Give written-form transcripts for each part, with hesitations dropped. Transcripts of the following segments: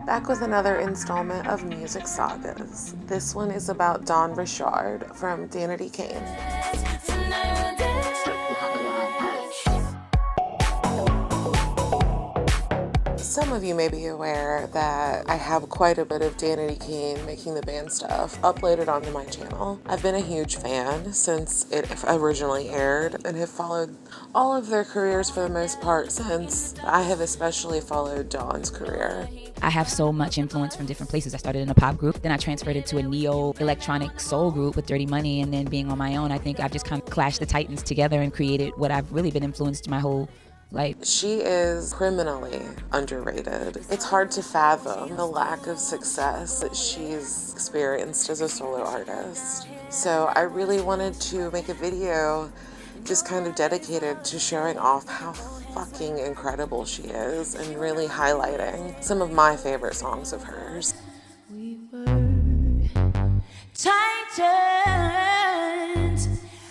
Back with another installment of Music Sagas. This one is about Dawn Richard from Danity Kane. Some of you may be aware that I have quite a bit of Danity Kane Making the Band stuff uploaded onto my channel. I've been a huge fan since it originally aired and have followed all of their careers for the most part since. I have especially followed Dawn's career. I have so much influence from different places. I started in a pop group, then I transferred into a neo-electronic soul group with Dirty Money, and then being on my own, I think I've just kind of clashed the titans together and created what I've really been influenced my whole life. She is criminally underrated. It's hard to fathom the lack of success that she's experienced as a solo artist. So I really wanted to make a video just kind of dedicated to showing off how fucking incredible she is and really highlighting some of my favorite songs of hers. We were titans.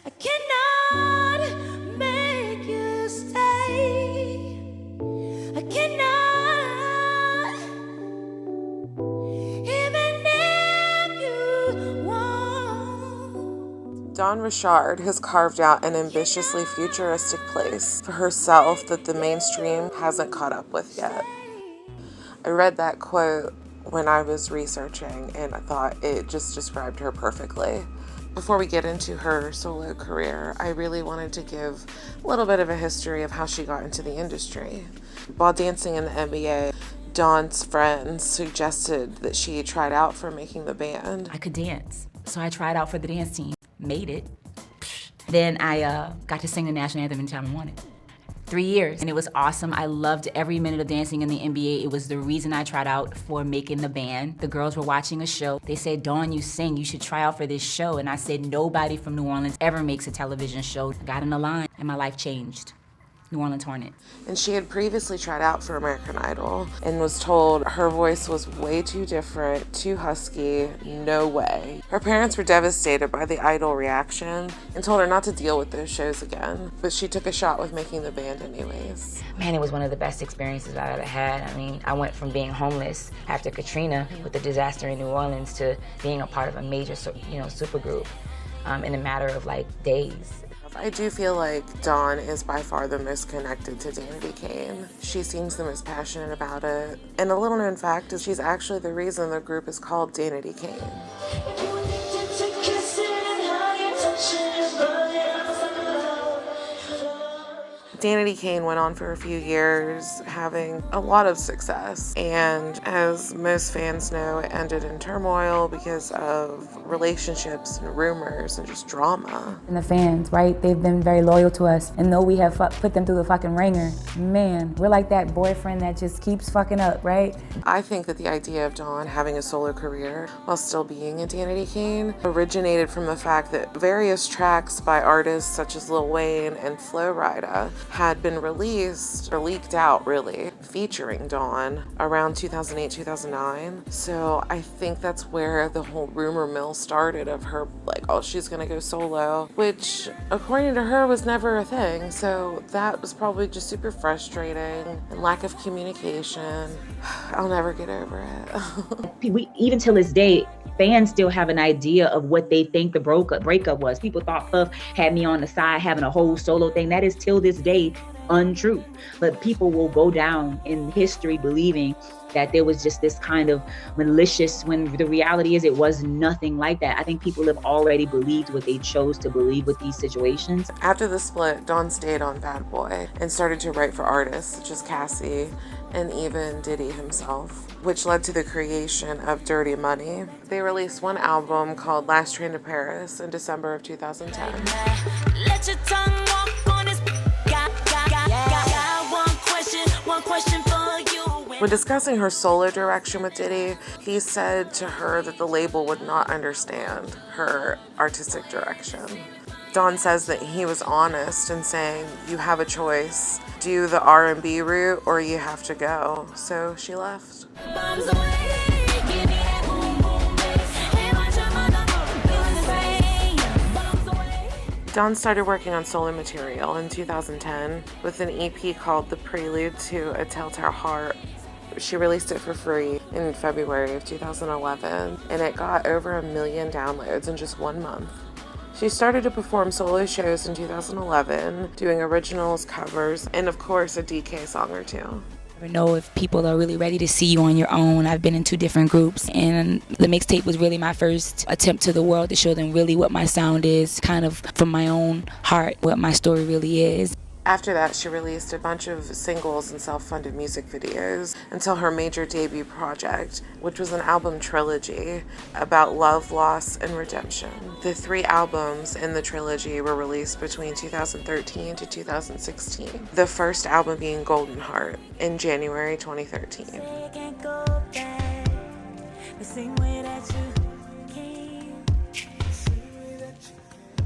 I cannot make you stay. I cannot, even if you want. Dawn Richard has carved out an ambitiously futuristic place for herself that the mainstream hasn't caught up with yet. I read that quote when I was researching and I thought it just described her perfectly. Before we get into her solo career, I really wanted to give a little bit of a history of how she got into the industry. While dancing in the NBA, Dawn's friends suggested that she tried out for Making the Band. I could dance, so I tried out for the dance team, made it. Then I got to sing the national anthem anytime I wanted. 3 years, and it was awesome. I loved every minute of dancing in the NBA. It was the reason I tried out for Making the Band. The girls were watching a show. They said, Dawn, you sing, you should try out for this show. And I said, nobody from New Orleans ever makes a television show. I got in the line, and my life changed. New Orleans Hornet. And she had previously tried out for American Idol and was told her voice was way too different, too husky, no way. Her parents were devastated by the Idol reaction and told her not to deal with those shows again, but she took a shot with Making the Band anyways. Man, it was one of the best experiences I ever had. I mean, I went from being homeless after Katrina with the disaster in New Orleans to being a part of a major, supergroup in a matter of like days. I do feel like Dawn is by far the most connected to Danity Kane. She seems the most passionate about it. And a little known fact is she's actually the reason the group is called Danity Kane. Danity Kane went on for a few years, having a lot of success. And as most fans know, it ended in turmoil because of relationships and rumors and just drama. And the fans, right? They've been very loyal to us. And though we have put them through the fucking ringer, man, we're like that boyfriend that just keeps fucking up, right? I think that the idea of Dawn having a solo career while still being in Danity Kane originated from the fact that various tracks by artists such as Lil Wayne and Flo Rida had been released, or leaked out really, featuring Dawn around 2008-2009. So I think that's where the whole rumor mill started of her like, oh, she's gonna go solo, which according to her was never a thing. So that was probably just super frustrating and lack of communication. I'll never get over it. We, even till this day, fans still have an idea of what they think the breakup was. People thought Puff had me on the side having a whole solo thing. That is till this day untrue. But people will go down in history believing that there was just this kind of malicious, when the reality is it was nothing like that. I think people have already believed what they chose to believe with these situations. After the split, Dawn stayed on Bad Boy and started to write for artists such as Cassie and even Diddy himself, which led to the creation of Dirty Money. They released one album called Last Train to Paris in December of 2010. Let your tongue walk on this. Got one question for you. When discussing her solo direction with Diddy, he said to her that the label would not understand her artistic direction. Dawn says that he was honest in saying, you have a choice, do the R&B route or you have to go. So she left. Bombs away, give me that boom boom bass. Hey, watch your mother bombs away. Dawn started working on solo material in 2010 with an EP called The Prelude to a Telltale Heart. She released it for free in February of 2011, and it got over 1 million downloads in just 1 month. She started to perform solo shows in 2011, doing originals, covers, and of course a DK song or two. Never know if people are really ready to see you on your own. I've been in 2 different groups, and the mixtape was really my first attempt to the world to show them really what my sound is, kind of from my own heart, what my story really is. After that, she released a bunch of singles and self-funded music videos until her major debut project, which was an album trilogy about love, loss, and redemption. The 3 albums in the trilogy were released between 2013 to 2016, the first album being Golden Heart in January 2013.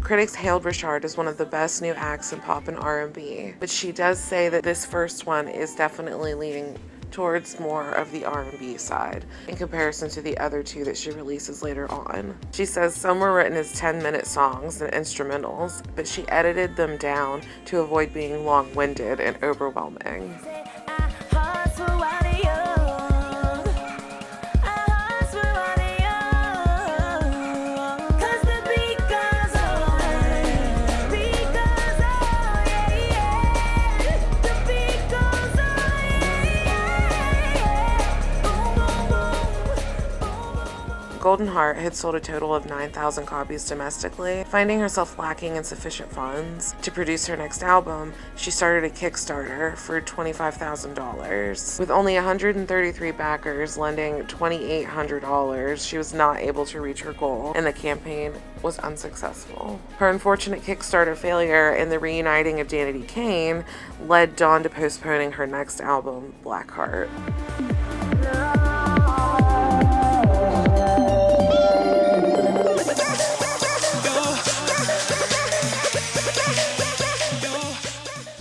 Critics hailed Richard as one of the best new acts in pop and R&B, but she does say that this first one is definitely leaning towards more of the R&B side in comparison to the other 2 that she releases later on. She says some were written as 10-minute songs and instrumentals, but she edited them down to avoid being long-winded and overwhelming. Golden Heart had sold a total of 9,000 copies domestically. Finding herself lacking insufficient funds to produce her next album, she started a Kickstarter for $25,000. With only 133 backers lending $2,800, she was not able to reach her goal, and the campaign was unsuccessful. Her unfortunate Kickstarter failure and the reuniting of Danity Kane led Dawn to postponing her next album, Blackheart.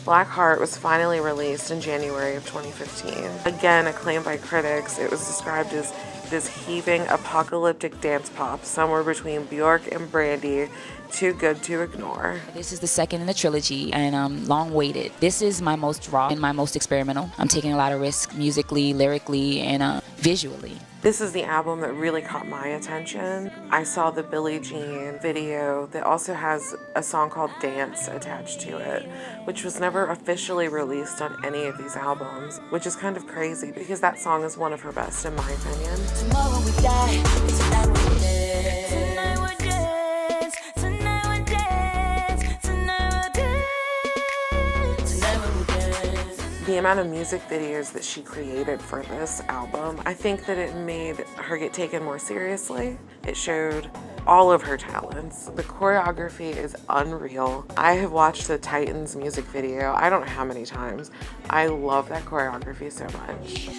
Blackheart was finally released in January of 2015. Again, acclaimed by critics, it was described as this heaving apocalyptic dance pop, somewhere between Bjork and Brandy, too good to ignore. This is the second in the trilogy, and long waited. This is my most raw and my most experimental. I'm taking a lot of risks musically, lyrically, and visually. This is the album that really caught my attention. I saw the Billie Jean video that also has a song called Dance attached to it, which was never officially released on any of these albums, which is kind of crazy because that song is one of her best in my opinion. Tomorrow we die, tonight we dance. Tonight we dance, tonight we dance, tonight we dance, tonight we dance. The amount of music videos that she created for this album, I think that it made her get taken more seriously. It showed all of her talents. The choreography is unreal. I have watched the Titans music video, I don't know how many times. I love that choreography so much.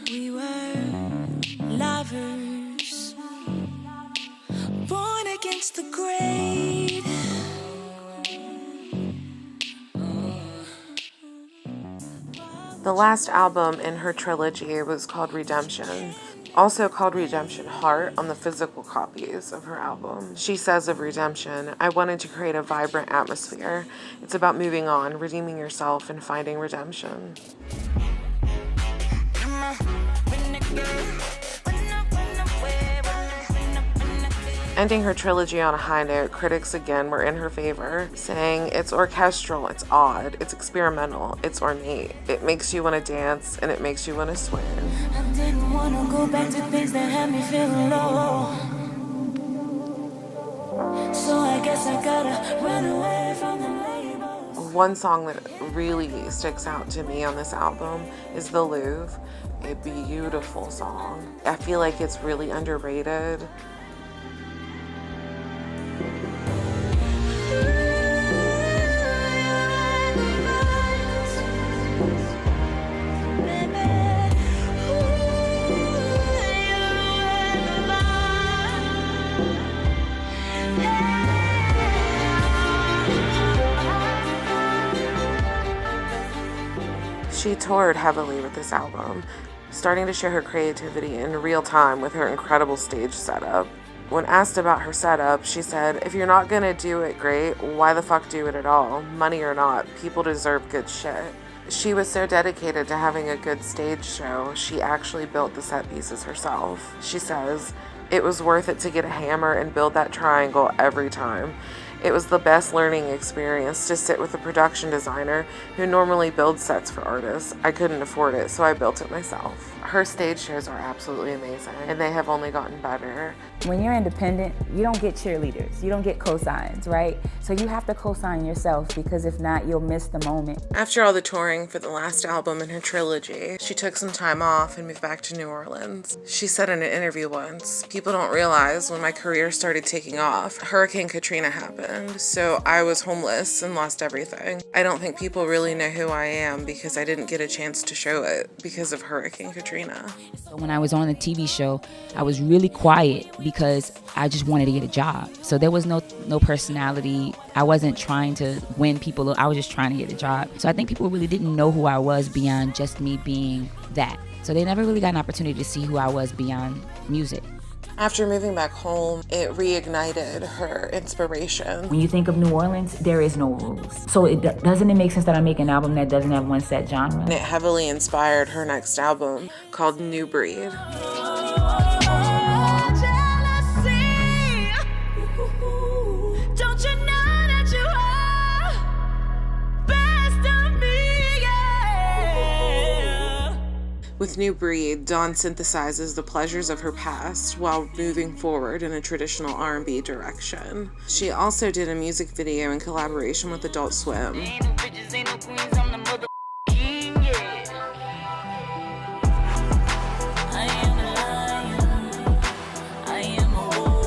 We were lovers, born against the grade. The last album in her trilogy was called Redemption, also called Redemption Heart on the physical copies of her album. She says of Redemption, "I wanted to create a vibrant atmosphere. It's about moving on, redeeming yourself, and finding redemption." Ending her trilogy on a high note, critics again were in her favor, saying it's orchestral, it's odd, it's experimental, it's ornate. It makes you want to dance and it makes you want to swing. I didn't want to go back to things that had me feeling low. So I guess I gotta run away from the labels. One song that really sticks out to me on this album is The Louvre, a beautiful song. I feel like it's really underrated. She toured heavily with this album, starting to show her creativity in real time with her incredible stage setup. When asked about her setup, she said, "If you're not gonna do it great, why the fuck do it at all? Money or not, people deserve good shit." She was so dedicated to having a good stage show, she actually built the set pieces herself. She says, "It was worth it to get a hammer and build that triangle every time. It was the best learning experience to sit with a production designer who normally builds sets for artists. I couldn't afford it, so I built it myself." Her stage shows are absolutely amazing, and they have only gotten better. When you're independent, you don't get cheerleaders, you don't get cosigns, right? So you have to cosign yourself, because if not, you'll miss the moment. After all the touring for the last album in her trilogy, she took some time off and moved back to New Orleans. She said in an interview once, "People don't realize when my career started taking off, Hurricane Katrina happened, so I was homeless and lost everything. I don't think people really know who I am because I didn't get a chance to show it because of Hurricane Katrina." So when I was on the TV show, I was really quiet because I just wanted to get a job. So there was no personality. I wasn't trying to win people. I was just trying to get a job. So I think people really didn't know who I was beyond just me being that. So they never really got an opportunity to see who I was beyond music. After moving back home, it reignited her inspiration. When you think of New Orleans, there is no rules. So doesn't it make sense that I make an album that doesn't have one set genre? And it heavily inspired her next album called New Breed. Don't you know that you are best of me, yeah. With New Breed, Dawn synthesizes the pleasures of her past while moving forward in a traditional R&B direction. She also did a music video in collaboration with Adult Swim. Ain't no bitches, ain't no queens, I'm the mother king, yeah. I am a lion, I am a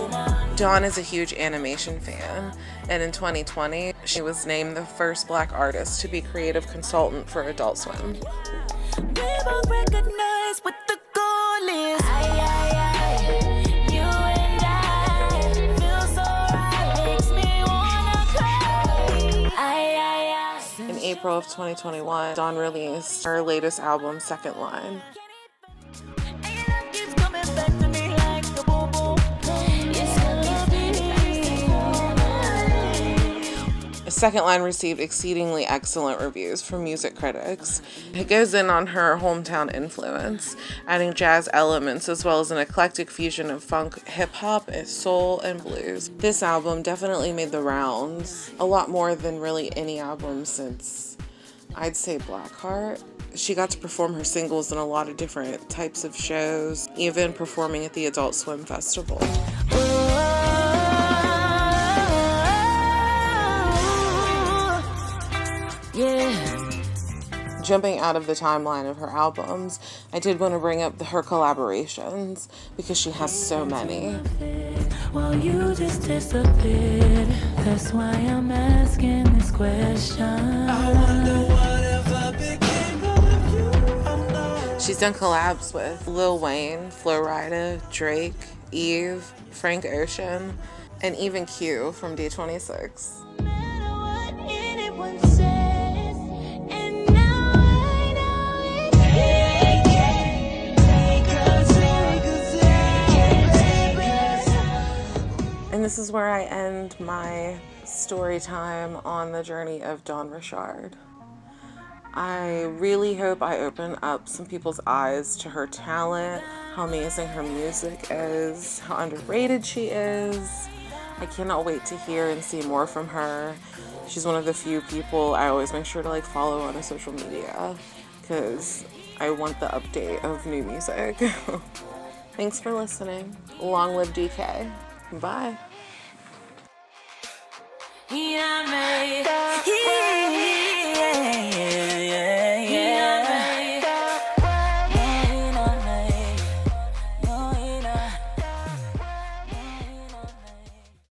woman. Dawn is a huge animation fan, and in 2020, she was named the first Black artist to be creative consultant for Adult Swim. We both recognize what the goal is. You and I feel so right, makes me wanna cry. In April of 2021, Dawn released her latest album, Second Line. And your love keeps coming back to me like a boom boom. It's gonna be Second Line received exceedingly excellent reviews from music critics. It goes in on her hometown influence, adding jazz elements as well as an eclectic fusion of funk, hip-hop, soul, and blues. This album definitely made the rounds, a lot more than really any album since, I'd say, Blackheart. She got to perform her singles in a lot of different types of shows, even performing at the Adult Swim Festival. yeah. Jumping out of the timeline of her albums, I did want to bring up her collaborations because she has so many. Well, you just disappeared. That's why I'm asking this question. I wonder whatever became of you. I'm not. She's done collabs with Lil Wayne, Flo Rida, Drake, Eve, Frank Ocean, and even Q from D26. No matter what anyone says, and now I know it's And this is where I end my story time on the journey of Dawn Richard. I really hope I open up some people's eyes to her talent, how amazing her music is, how underrated she is. I cannot wait to hear and see more from her. She's one of the few people I always make sure to follow on a social media because I want the update of new music. Thanks for listening. Long live DK. Bye. Yeah, man.